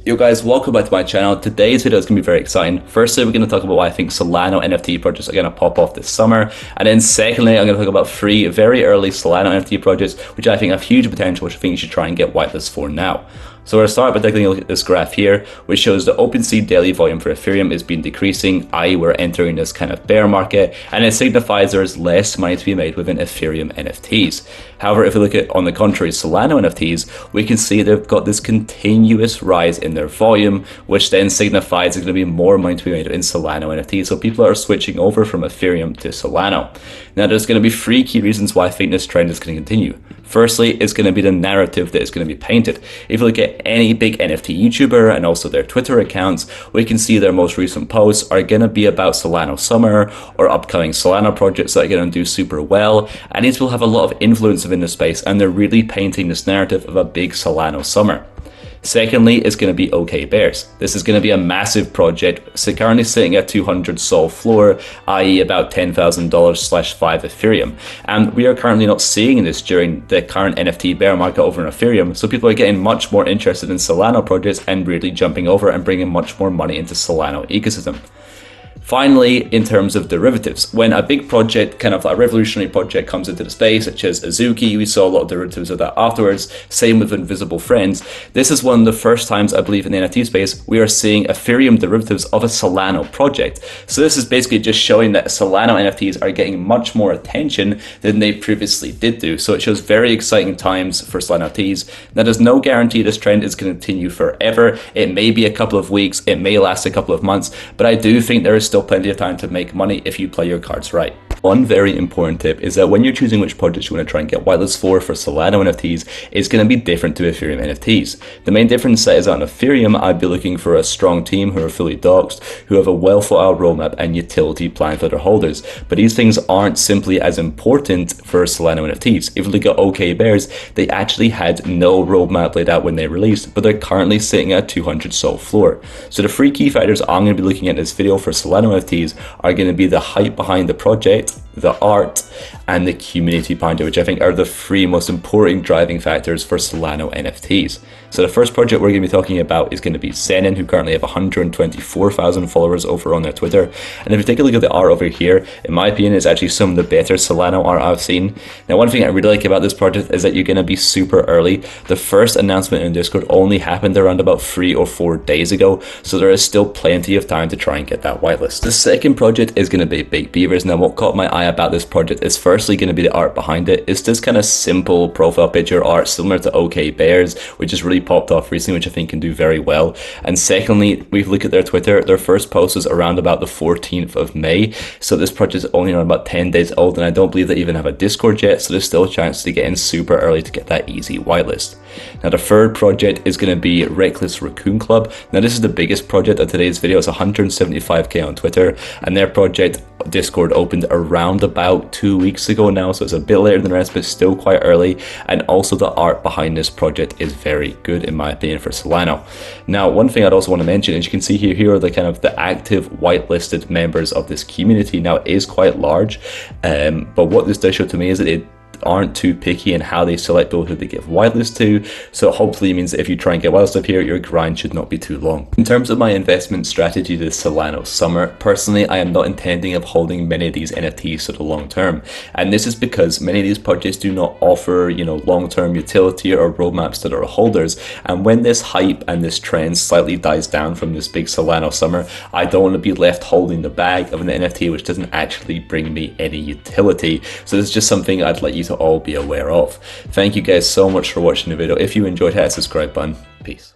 Yo guys, welcome back to my channel. Today's video is going to be very exciting. Firstly, we're going to talk about why I think Solano NFT projects are going to pop off this summer. And then secondly, I'm going to talk about 3 very early Solano NFT projects, which I think have huge potential, which I think you should try and get whitelisted for now. So we're going to start by taking a look at this graph here, which shows the OpenSea daily volume for Ethereum is been decreasing, i.e. we're entering this kind of bear market, and it signifies there is less money to be made within Ethereum NFTs. However, if we look at, on the contrary, Solano NFTs, we can see they've got this continuous rise in their volume, which then signifies there's going to be more money to be made in Solano NFTs. So people are switching over from Ethereum to Solano. Now, there's going to be 3 key reasons why I think this trend is going to continue. Firstly, it's going to be the narrative that is going to be painted. If you look at any big NFT YouTuber and also their Twitter accounts, we can see their most recent posts are going to be about Solano Summer or upcoming Solano projects that are going to do super well. And these will have a lot of influence within the space, and they're really painting this narrative of a big Solano Summer. Secondly, it's going to be OK Bears. This is going to be a massive project, so currently sitting at 200 Sol floor, i.e. about $10,000/5 Ethereum. And we are currently not seeing this during the current NFT bear market over in Ethereum, so people are getting much more interested in Solano projects and really jumping over and bringing much more money into Solano ecosystem. Finally, in terms of derivatives, when a big project, kind of a revolutionary project, comes into the space, such as Azuki, we saw a lot of derivatives of that afterwards, same with Invisible Friends. This is one of the first times, I believe, in the NFT space, we are seeing Ethereum derivatives of a Solano project. So this is basically just showing that Solano NFTs are getting much more attention than they previously did do. So it shows very exciting times for Solano NFTs. Now, there's no guarantee this trend is going to continue forever. It may be a couple of weeks, it may last a couple of months, but I do think there is still plenty of time to make money if you play your cards right. One very important tip is that when you're choosing which projects you want to try and get whitelisted for Solano NFTs, it's going to be different to Ethereum NFTs. The main difference is on Ethereum, I'd be looking for a strong team who are fully doxed, who have a well thought out roadmap and utility plan for their holders. But these things aren't simply as important for Solano NFTs. If you look at OK Bears, they actually had no roadmap laid out when they released, but they're currently sitting at 200 Sol floor. So the 3 key factors I'm going to be looking at in this video for Solano NFTs are going to be the hype behind the project, the art, and the community behind it, which I think are the 3 most important driving factors for Solano NFTs. So the first project we're going to be talking about is going to be Zenin, who currently have 124,000 followers over on their Twitter. And if you take a look at the art over here, in my opinion, it's actually some of the better Solano art I've seen. Now, one thing I really like about this project is that you're going to be super early. The first announcement in Discord only happened around about 3 or 4 days ago, so there is still plenty of time to try and get that whitelist. The second project is going to be Big Beavers. Now, what caught my eye about this project is firstly going to be the art behind it. It's this kind of simple profile picture art similar to OK Bears, which has really popped off recently, which I think can do very well. And secondly, we've looked at their Twitter. Their first post was around about the 14th of May. So this project is only around about 10 days old, and I don't believe they even have a Discord yet. So there's still a chance to get in super early to get that easy whitelist. Now, the third project is going to be Reckless Raccoon Club. Now, this is the biggest project of today's video. It's 175k on Twitter, and their project Discord opened around about 2 weeks ago now, so it's a bit later than the rest, but still quite early. And also the art behind this project is very good in my opinion for Solano. Now, one thing I'd also want to mention is you can see here are the kind of the active whitelisted members of this community. Now, it is quite large, but what this does show to me is that it aren't too picky in how they select people who they give whitelist to, so hopefully it means that if you try and get whitelisted here, your grind should not be too long. In terms of my investment strategy to Solano Summer, personally I am not intending of holding many of these NFTs for the long term, and this is because many of these projects do not offer, long-term utility or roadmaps to their holders. And when this hype and this trend slightly dies down from this big Solano Summer, I don't want to be left holding the bag of an NFT which doesn't actually bring me any utility. So this is just something I'd like you to all be aware of. Thank you guys so much for watching the video. If you enjoyed, hit that subscribe button. Peace.